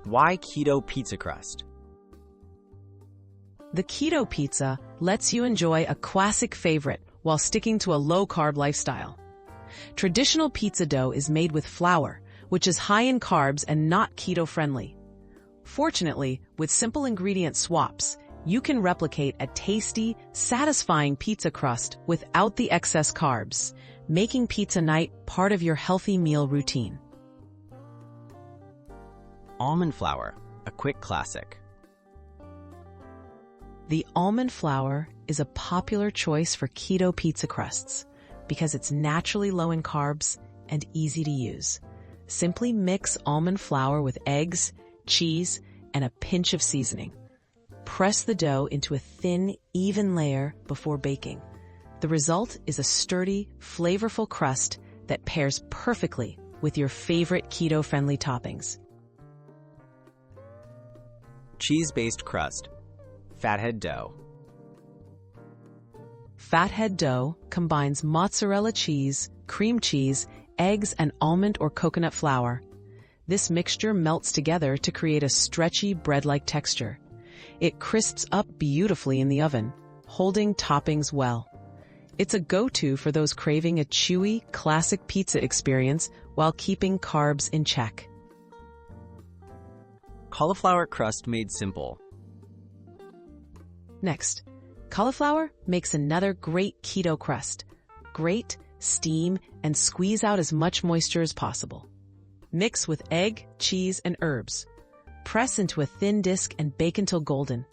Why keto pizza crust? The keto pizza lets you enjoy a classic favorite while sticking to a low-carb lifestyle. Traditional pizza dough is made with flour, which is high in carbs and not keto-friendly. Fortunately, with simple ingredient swaps, you can replicate a tasty, satisfying pizza crust without the excess carbs, making pizza night part of your healthy meal routine. Almond flour, a quick classic. The almond flour is a popular choice for keto pizza crusts because it's naturally low in carbs and easy to use. Simply mix almond flour with eggs, cheese, and a pinch of seasoning. Press the dough into a thin, even layer before baking. The result is a sturdy, flavorful crust that pairs perfectly with your favorite keto-friendly toppings. Cheese-based crust. Fathead dough. Fathead dough combines mozzarella cheese, cream cheese, eggs, and almond or coconut flour. This mixture melts together to create a stretchy bread-like texture. It crisps up beautifully in the oven, holding toppings well. It's a go-to for those craving a chewy, classic pizza experience while keeping carbs in check. Cauliflower crust made simple. Next, cauliflower makes another great keto crust. Grate, steam, and squeeze out as much moisture as possible. Mix with egg, cheese, and herbs. Press into a thin disc and bake until golden.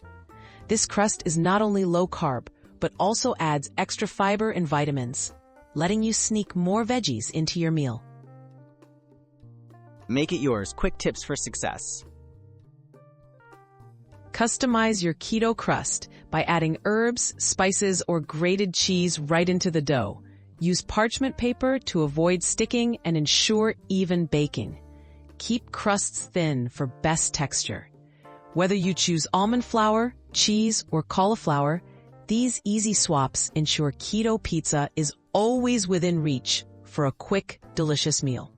This crust is not only low carb, but also adds extra fiber and vitamins, letting you sneak more veggies into your meal. Make it yours. Quick tips for success. Customize your keto crust by adding herbs, spices, or grated cheese right into the dough. Use parchment paper to avoid sticking and ensure even baking. Keep crusts thin for best texture. Whether you choose almond flour, cheese, or cauliflower, these easy swaps ensure keto pizza is always within reach for a quick, delicious meal.